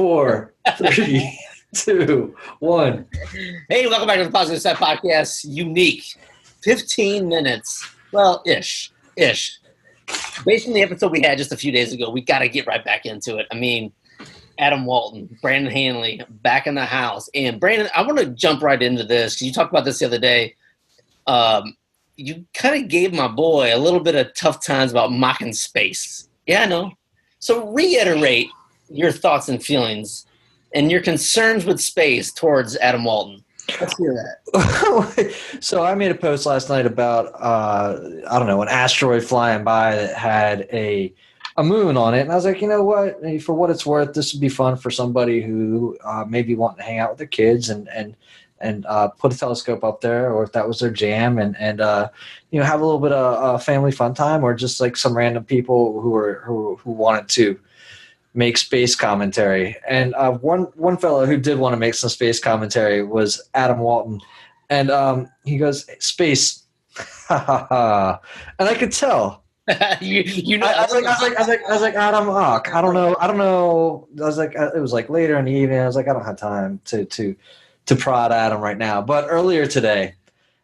4, 3, 2, 1. Hey, welcome back to the Positive Set Podcast. Unique 15 minutes. Well, ish. Based on the episode we had just a few days ago, we got to get right back into it. I mean, Adam Walton, Brandon Hanley, back in the house. And Brandon, I want to jump right into this because you talked about this the other day. You kind of gave my boy a little bit of tough times about mocking space. Yeah, I know. So reiterate your thoughts and feelings and your concerns with space towards Adam Walton. Let's hear that. So I made a post last night about, an asteroid flying by that had a moon on it. And I was like, you know what, for what it's worth, this would be fun for somebody who maybe wanting to hang out with their kids and put a telescope up there, or if that was their jam, and have a little bit of family fun time, or just like some random people who wanted to make space commentary. And one fellow who did want to make some space commentary was Adam Walton, and he goes, "Space," and I could tell. I was like, Adam, I don't know. I was like, it was like later in the evening. I was like, I don't have time to prod Adam right now. But earlier today,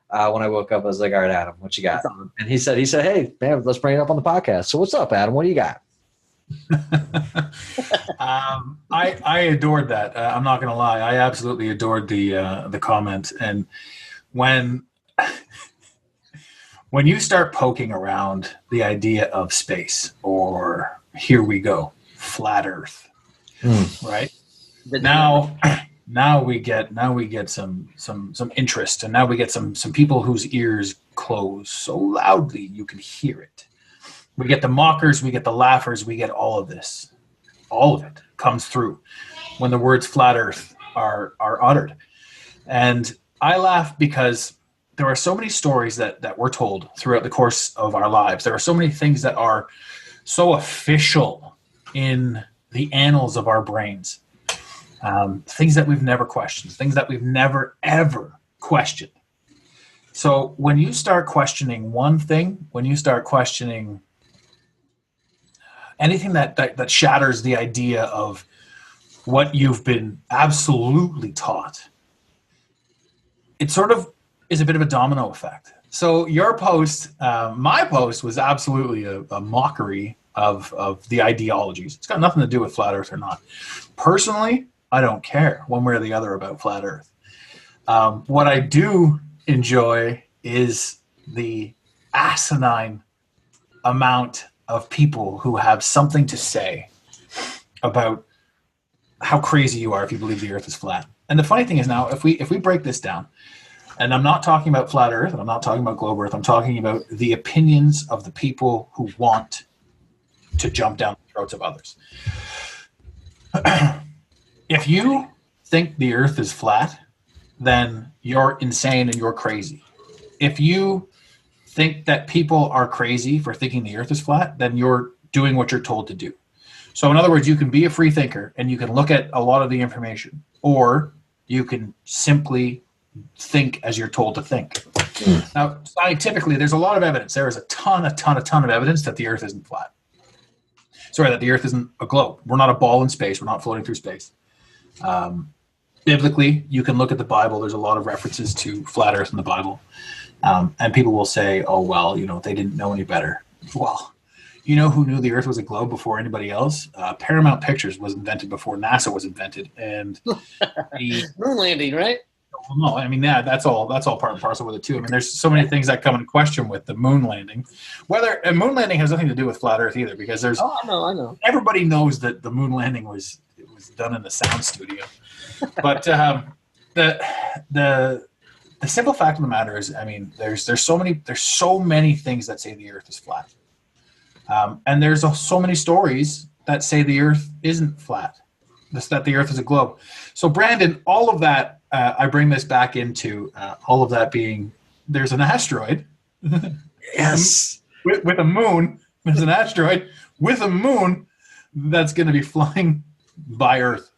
when I woke up, I was like, all right, Adam, what you got? And he said, hey, man, let's bring it up on the podcast. So what's up, Adam? What do you got? I adored that. I'm not going to lie. I absolutely adored the comment. And when you start poking around the idea of space, or here we go, flat Earth, right? Now we get some interest, and now we get some people whose ears close so loudly you can hear it. We get the mockers, we get the laughers, we get all of this. All of it comes through when the words flat Earth are uttered. And I laugh because there are so many stories that we're told throughout the course of our lives. There are so many things that are so official in the annals of our brains. Things that we've never questioned, things that we've never, ever questioned. So when you start questioning one thing, when you start questioning anything that shatters the idea of what you've been absolutely taught, it sort of is a bit of a domino effect. So your post, my post, was absolutely a mockery of the ideologies. It's got nothing to do with flat Earth or not. Personally, I don't care one way or the other about flat Earth. What I do enjoy is the asinine amount of people who have something to say about how crazy you are if you believe the Earth is flat. And the funny thing is, now, if we break this down, and I'm not talking about flat Earth, and I'm not talking about globe Earth, I'm talking about the opinions of the people who want to jump down the throats of others. If you think the Earth is flat, then you're insane and you're crazy. If you think that people are crazy for thinking the Earth is flat, then you're doing what you're told to do. So in other words, you can be a free thinker and you can look at a lot of the information, or you can simply think as you're told to think. Now, scientifically, there's a lot of evidence. There is a ton of evidence that the Earth isn't flat. Sorry, that the Earth isn't a globe. We're not a ball in space. We're not floating through space. Biblically, you can look at the Bible. There's a lot of references to flat Earth in the Bible. And people will say, oh, well, they didn't know any better. Well, you know who knew the Earth was a globe before anybody else? Paramount Pictures was invented before NASA was invented. And the moon landing, right? No, I mean, yeah, that's all part and parcel with it too. I mean, there's so many things that come into question with the moon landing. A moon landing has nothing to do with flat Earth either, because there's. Oh, I know. Everybody knows that the moon landing was done in the sound studio, but the simple fact of the matter is, I mean, there's so many things that say the Earth is flat, and there's so many stories that say the Earth isn't flat, that the Earth is a globe. So, Brandon, all of that. I bring this back into all of that being, there's an asteroid. Yes. with a moon. There's an asteroid with a moon that's going to be flying by Earth.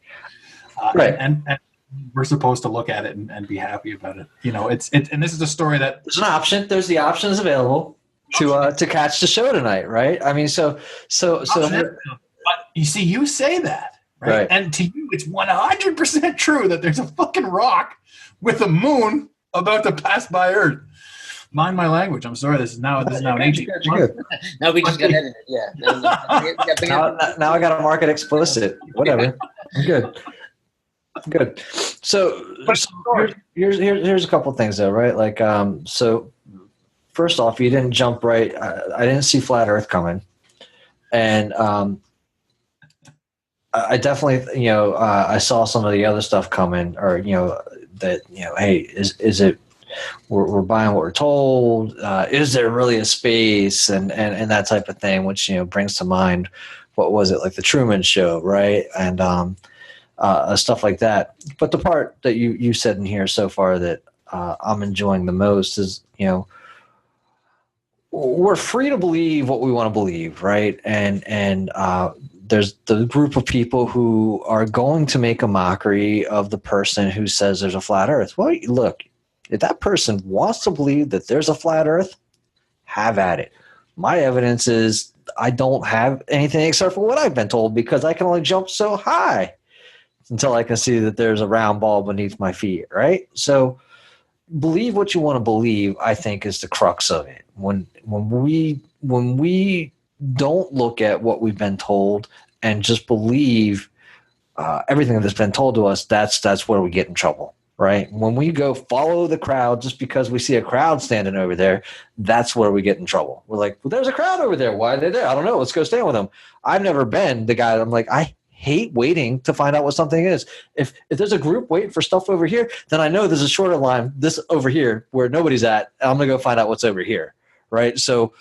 Right. And we're supposed to look at it and be happy about it. And this is a story that... There's an option. There's the options available to catch the show tonight, right? I mean, so But you see, you say that. right? Right. And to you, it's 100% true that there's a fucking rock with a moon about to pass by Earth. Mind my language. I'm sorry. This is now aging. You're good. Now we just got edited. Yeah. Now I got to mark it explicit. Whatever. I'm good. Good. So here's a couple things though, right? Like, so first off, you didn't jump right. I didn't see flat Earth coming, and I definitely, I saw some of the other stuff coming, or that hey, is it? We're buying what we're told. Is there really a space, and that type of thing, which brings to mind, what was it, like the Truman Show, right? And stuff like that. But the part that you said in here so far that I'm enjoying the most is, we're free to believe what we want to believe, right? And there's the group of people who are going to make a mockery of the person who says there's a flat Earth. Well, look, if that person wants to believe that there's a flat Earth, have at it. My evidence is I don't have anything except for what I've been told, because I can only jump so high until I can see that there's a round ball beneath my feet, right? So believe what you want to believe, I think, is the crux of it. When we don't look at what we've been told and just believe everything that's been told to us, that's where we get in trouble, right? When we go follow the crowd just because we see a crowd standing over there, that's where we get in trouble. We're like, well, there's a crowd over there. Why are they there? I don't know. Let's go stand with them. I've never been the guy that I'm like, I hate waiting to find out what something is. If there's a group waiting for stuff over here, then I know there's a shorter line, this over here, where nobody's at. I'm going to go find out what's over here, right? So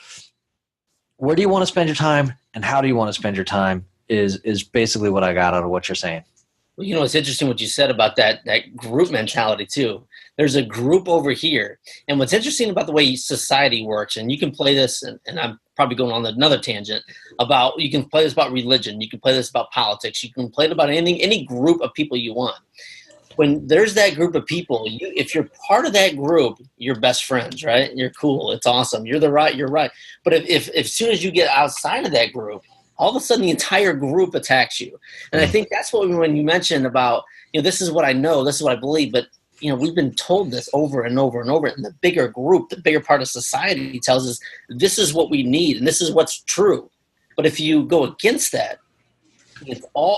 where do you want to spend your time, and how do you want to spend your time is basically what I got out of what you're saying. Well, it's interesting what you said about that group mentality too. There's a group over here. And what's interesting about the way society works, and you can play this, and I'm probably going on another tangent, you can play this about religion, you can play this about politics, you can play it about any group of people you want. When there's that group of people, if you're part of that group, you're best friends, right? You're cool. It's awesome. You're right. But if as soon as you get outside of that group, all of a sudden the entire group attacks you. And I think that's what, when you mentioned about, this is what I know, this is what I believe, but we've been told this over and over and over. And the bigger group, the bigger part of society tells us this is what we need and this is what's true. But if you go against that,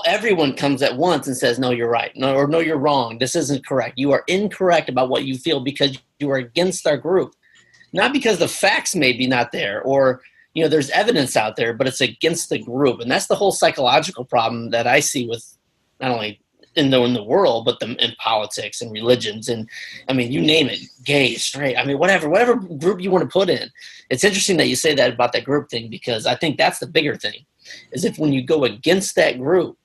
everyone comes at once and says, no, you're right. No, you're wrong. This isn't correct. You are incorrect about what you feel because you are against our group. Not because the facts may be not there, or there's evidence out there, but it's against the group. And that's the whole psychological problem that I see with not only in the world, but in politics and religions. And I mean, you name it, gay, straight, I mean, whatever group you want to put in. It's interesting that you say that about that group thing, because I think that's the bigger thing, is if when you go against that group,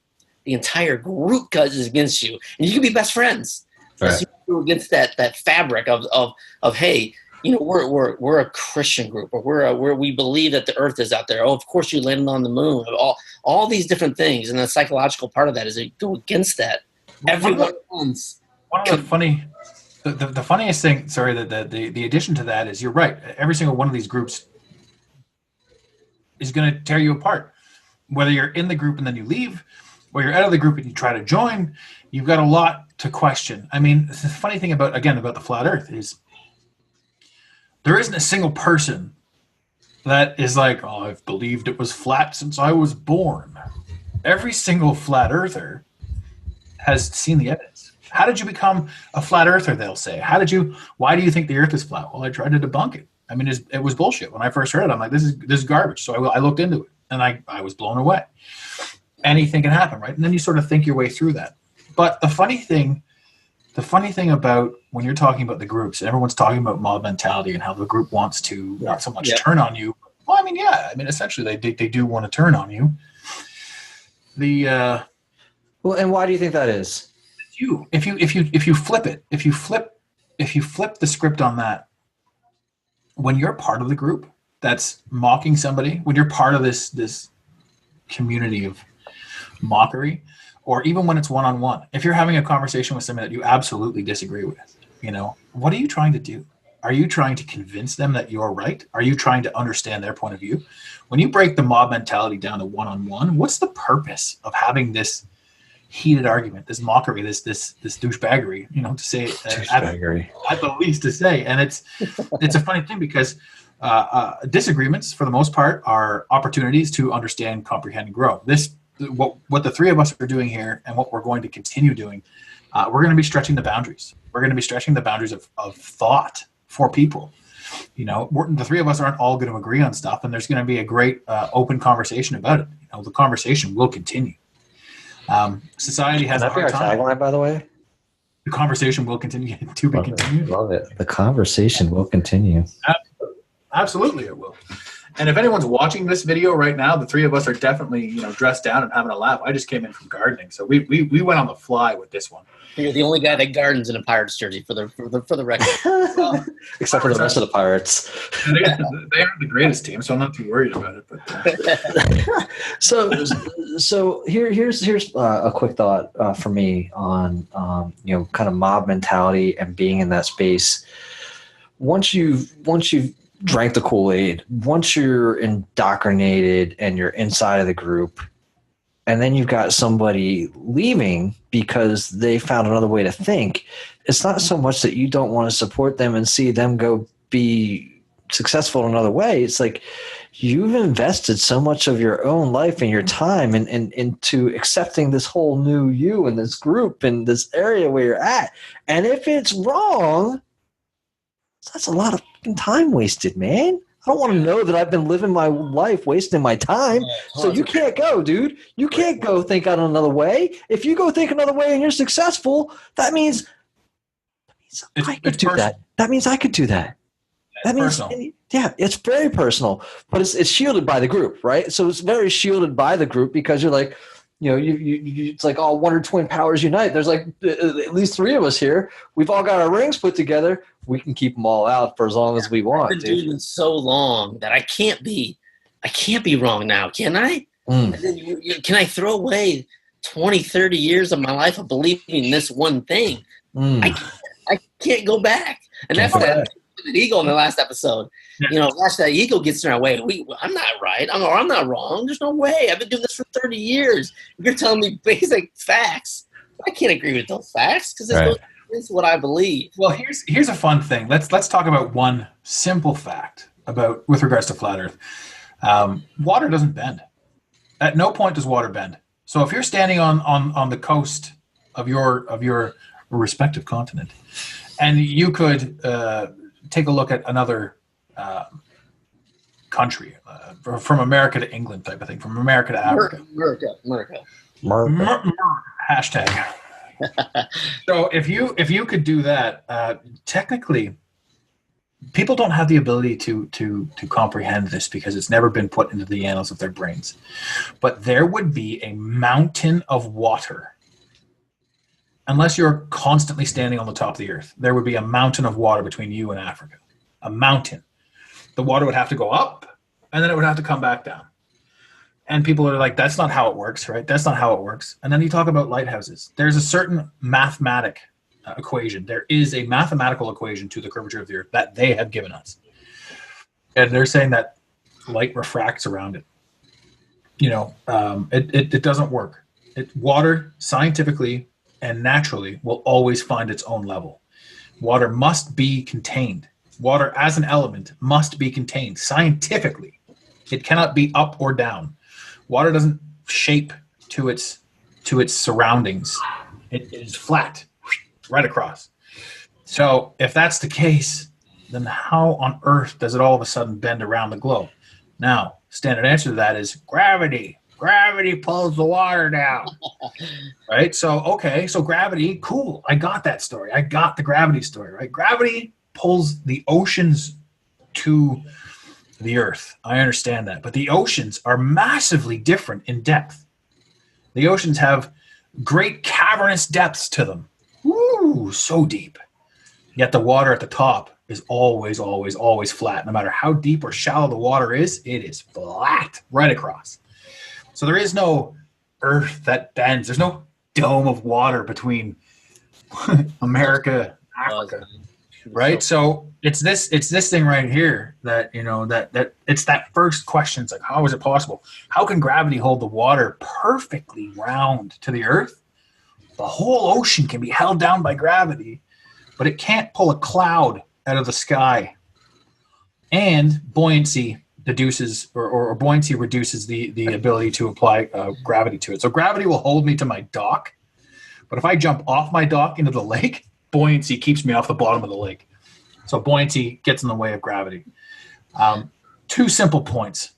the entire group is against you, and you can be best friends. Right. You go against that fabric of hey, we're a Christian group, or we believe that the Earth is out there. Oh, of course you landed on the moon. All these different things, and the psychological part of that is that you go against that. Everyone wants. One of the funniest thing. Sorry, the addition to that is you're right. Every single one of these groups is going to tear you apart. Whether you're in the group and then you leave, or you're out of the group and you try to join, you've got a lot to question. I mean, the funny thing about the flat Earth is, there isn't a single person that is like, oh, I've believed it was flat since I was born. Every single flat earther has seen the evidence. How did you become a flat earther, they'll say? Why do you think the Earth is flat? Well, I tried to debunk it. I mean, it was bullshit. When I first heard it, I'm like, this is garbage. So I looked into it, and I was blown away. Anything can happen, right? And then you sort of think your way through that. But the funny thing about when you're talking about the groups, everyone's talking about mob mentality and how the group wants to not so much turn on you. Well, I mean, yeah. I mean, essentially, they do want to turn on you. Well, and why do you think that is? If you flip it, if you flip the script on that, when you're part of the group that's mocking somebody, when you're part of this community of mockery, or even when it's one-on-one, if you're having a conversation with somebody that you absolutely disagree with, what are you trying to do? Are you trying to convince them that you're right? Are you trying to understand their point of view? When you break the mob mentality down to one-on-one, what's the purpose of having this heated argument, this mockery, this douchebaggery, to say it at the least to say. And it's a funny thing because disagreements, for the most part, are opportunities to understand, comprehend, and grow. What the three of us are doing here, and what we're going to continue doing, we're going to be stretching the boundaries. We're going to be stretching the boundaries of thought for people. The three of us aren't all going to agree on stuff, and there's going to be a great open conversation about it. The conversation will continue. Society has a hard time. Tagline, by the way. The conversation will continue to be continued. Love it. The conversation will continue. Absolutely, it will. And if anyone's watching this video right now, the three of us are definitely, dressed down and having a laugh. I just came in from gardening, so we went on the fly with this one. You're the only guy that gardens in a Pirates jersey, for the record. Well, except for the rest of the Pirates. They aren't the greatest team, so I'm not too worried about it. But so here's a quick thought for me on kind of mob mentality and being in that space. Once you've drank the Kool-Aid, once you're indoctrinated and you're inside of the group, and then you've got somebody leaving because they found another way to think, it's not so much that you don't want to support them and see them go be successful in another way. It's like you've invested so much of your own life and your time into accepting this whole new you and this group and this area where you're at. And if it's wrong, that's a lot of time wasted, man. I don't want to know that I've been living my life wasting my time. So you can't go, dude. You can't go think on another way. If you go think another way and you're successful, that means I could do that. That means I could do that. That means, yeah, it's very personal, but it's shielded by the group, right? So it's very shielded by the group because you're like, it's like all Wonder Twin powers unite. There's like at least three of us here. We've all got our rings put together. We can keep them all out for as long as we want. I've been doing this so long that I can't be wrong now, can I? Mm. And then can I throw away 20, 30 years of my life of believing this one thing? Mm. I can't go back. And that's that ego in the last episode. Once that ego gets in our way, I'm not right. I'm not wrong. There's no way. I've been doing this for 30 years. You're telling me basic facts. I can't agree with those facts because it's what I believe. Well, here's a fun thing. Let's talk about one simple fact with regards to flat Earth. Water doesn't bend. At no point does water bend. So if you're standing on the coast of your respective continent, and you could take a look at another country, from America to England type of thing, from America to Africa. America. Hashtag. So if you could do that, technically, people don't have the ability to comprehend this because it's never been put into the annals of their brains. But there would be a mountain of water. Unless you're constantly standing on the top of the earth, there would be a mountain of water between you and Africa. A mountain. The water would have to go up, and then it would have to come back down. And people are like, that's not how it works, right? That's not how it works. And then you talk about lighthouses. There's a certain mathematic equation. There is a mathematical equation to the curvature of the earth that they have given us. And they're saying that light refracts around it. It doesn't work. Water, scientifically and naturally, will always find its own level. Water must be contained. Water as an element must be contained scientifically. It cannot be up or down. Water doesn't shape to its surroundings. It is flat, right across. So if that's the case, then how on earth does it all of a sudden bend around the globe? Now, standard answer to that is gravity. Gravity pulls the water down. Right? So gravity, cool. I got that story. I got the gravity story, right? Gravity pulls the oceans to the earth. I understand that. But the oceans are massively different in depth. The oceans have great cavernous depths to them. Ooh, so deep. Yet the water at the top is always, always, always flat. No matter how deep or shallow the water is, it is flat right across. So there is no earth that bends. There's no dome of water between America and Africa. Right? So it's this thing right here that, that it's that first question. It's like, how is it possible? How can gravity hold the water perfectly round to the earth? The whole ocean can be held down by gravity, but it can't pull a cloud out of the sky. And buoyancy reduces the ability to apply gravity to it. So gravity will hold me to my dock, but if I jump off my dock into the lake, buoyancy keeps me off the bottom of the lake. So buoyancy gets in the way of gravity. Two simple points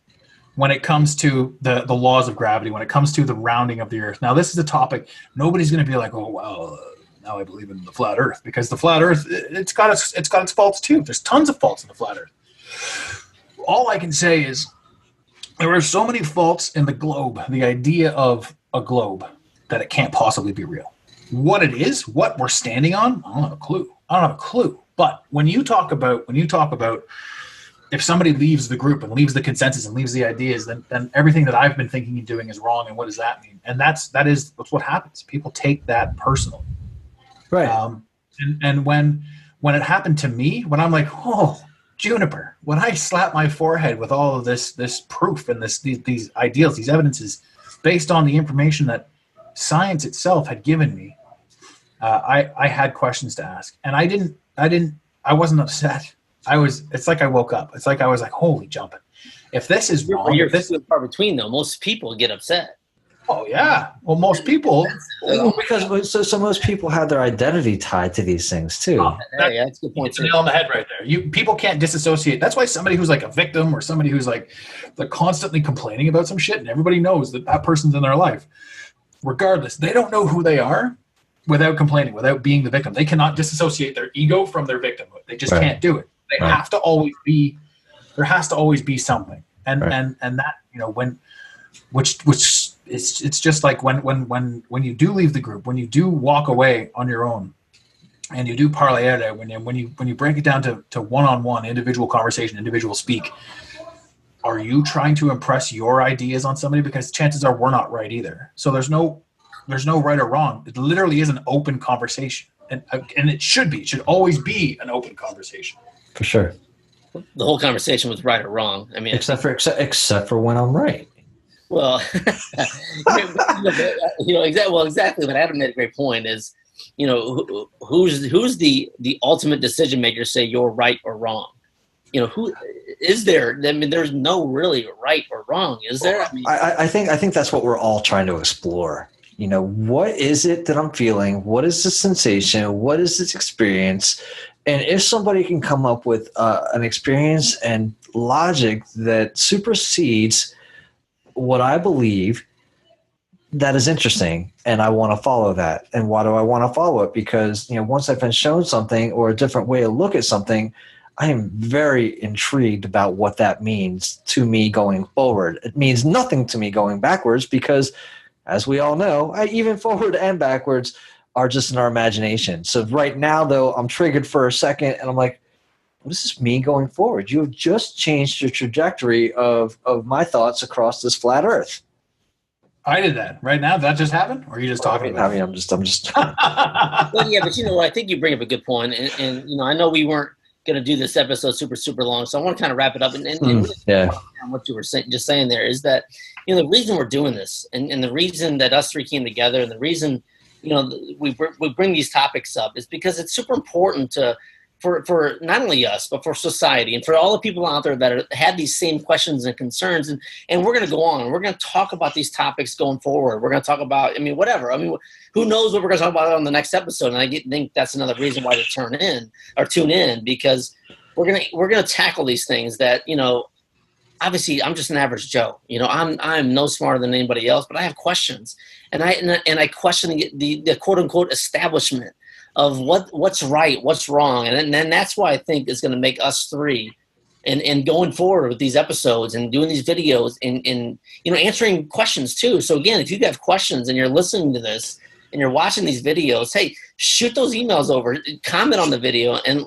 when it comes to the laws of gravity, when it comes to the rounding of the Earth. Now, this is a topic nobody's going to be like, oh, well, now I believe in the flat Earth, because the flat Earth, it's got its faults too. There's tons of faults in the flat Earth. All I can say is there are so many faults in the globe, the idea of a globe, that it can't possibly be real. What it is, what we're standing on, I don't have a clue. But when you talk about if somebody leaves the group and leaves the consensus and leaves the ideas, then everything that I've been thinking and doing is wrong. And what does that mean? And that's what happens. People take that personally. Right. And when it happened to me, when I'm like, oh, Juniper, when I slap my forehead with all of this proof and these ideals, these evidences, based on the information that science itself had given me, I had questions to ask, and I wasn't upset. It's like I woke up. It's like I was like, holy jumping. If this is wrong, you're far between though. Most people get upset. Oh yeah. Well, most people. Because so most people have their identity tied to these things too. That's a good point. It's a nail on the head right there. People can't disassociate. That's why somebody who's like a victim or somebody who's like they're constantly complaining about some shit, and everybody knows that person's in their life. Regardless, they don't know who they are without complaining, without being the victim. They cannot disassociate their ego from their victimhood. They just can't do it. They have to always be. There has to always be something, and that which it's just like when you do leave the group, when you do walk away on your own, and you do parlay out, when you break it down to one-on-one individual conversation, individual speak, are you trying to impress your ideas on somebody? Because chances are we're not right either. So there's no right or wrong. It literally is an open conversation, and it should be. It should always be an open conversation. For sure. The whole conversation was right or wrong. I mean, except for when I'm right. Well, exactly. But Adam made a great point. Is who's the ultimate decision maker? Say you're right or wrong. Who is there? I mean, there's no really right or wrong, is there? I mean, I think that's what we're all trying to explore. What is it that I'm feeling? What is the sensation? What is this experience? And if somebody can come up with an experience and logic that supersedes what I believe, that is interesting, and I want to follow that. And why do I want to follow it? Because once I've been shown something or a different way to look at something, I am very intrigued about what that means to me going forward. It means nothing to me going backwards because, as we all know, even forward and backwards are just in our imagination. So right now, though, I'm triggered for a second, and I'm like, what does this mean going forward? You have just changed the trajectory of my thoughts across this flat Earth. I did that right now. Did that just happen, or are you just talking about? I mean, I'm just. Well, yeah, but I think you bring up a good point, and I know we weren't going to do this episode super long, so I want to kind of wrap it up and what you were just saying there is that the reason we're doing this and the reason that us three came together and the reason we bring these topics up is because it's super important for not only us but for society and for all the people out there that had these same questions and concerns, and we're going to go on. We're going to talk about these topics going forward. We're going to talk about whatever. Who knows what we're going to talk about on the next episode? And I think that's another reason why to tune in because we're going to tackle these things that obviously I'm just an average Joe. I'm no smarter than anybody else, but I have questions, and I question the quote unquote establishment of what's right, what's wrong, and then that's why I think is going to make us three, and going forward with these episodes and doing these videos and answering questions too. So again, if you have questions and you're listening to this and you're watching these videos, hey, shoot those emails over, comment on the video, and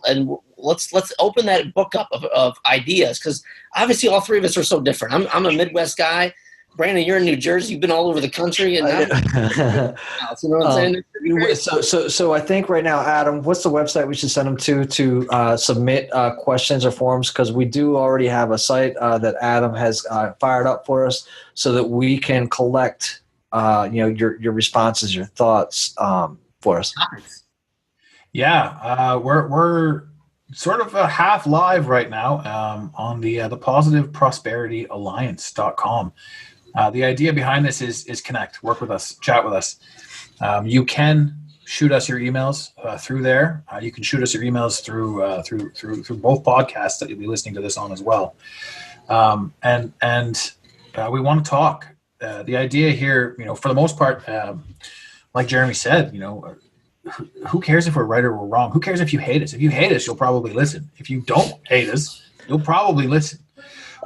let's open that book up of ideas because obviously all three of us are so different. I'm a Midwest guy. Brandon, you're in New Jersey. You've been all over the country, and you know what I'm saying. So I think right now, Adam, what's the website we should send them to submit questions or forms? Because we do already have a site that Adam has fired up for us, so that we can collect your responses, your thoughts for us. Yeah, we're sort of half live right now on the positiveprosperityalliance.com. The idea behind this is connect, work with us, chat with us. You can shoot us your emails through there. You can shoot us your emails through both podcasts that you'll be listening to this on as well. And we want to talk. The idea here, for the most part, like Jeremy said, who cares if we're right or we're wrong? Who cares if you hate us? If you hate us, you'll probably listen. If you don't hate us, you'll probably listen.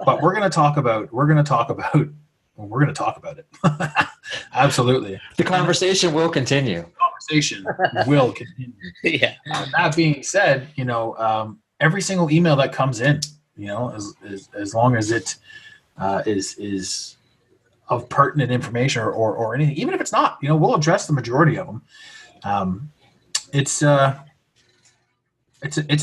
But we're going to talk about it. Absolutely. The conversation will continue. Yeah. That being said, every single email that comes in, as long as it is of pertinent information or anything, even if it's not, we'll address the majority of them. It's an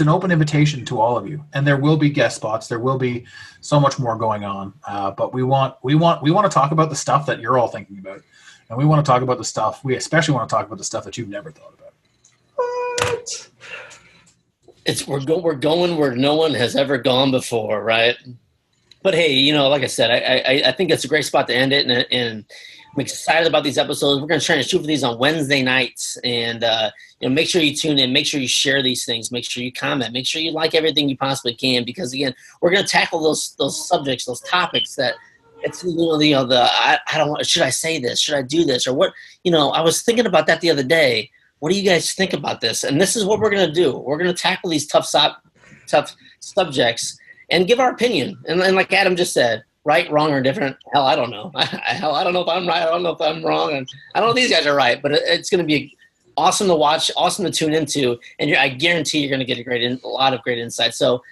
open invitation to all of you, and there will be guest spots. There will be so much more going on. But we want to talk about the stuff that you're all thinking about, and we want to talk about the stuff. We especially want to talk about the stuff that you've never thought about. What? We're going where no one has ever gone before, right? But hey, like I said, I think it's a great spot to end it, and I'm excited about these episodes. We're going to try and shoot for these on Wednesday nights, and make sure you tune in. Make sure you share these things. Make sure you comment. Make sure you like everything you possibly can, because again, we're going to tackle those subjects, those topics that it's I don't. Should I say this? Should I do this? Or what? I was thinking about that the other day. What do you guys think about this? And this is what we're going to do. We're going to tackle these tough subjects and give our opinion. And like Adam just said, right, wrong, or different. Hell, I don't know. Hell, I don't know if I'm right. I don't know if I'm wrong. And I don't know if these guys are right, but it's going to be awesome to watch, awesome to tune into, and I guarantee you're going to get a lot of great insight. So,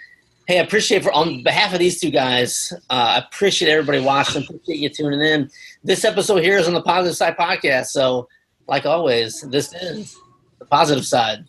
hey, I appreciate on behalf of these two guys, I appreciate everybody watching. Appreciate you tuning in. This episode here is on the Positive Side Podcast. So, like always, this is the Positive Side.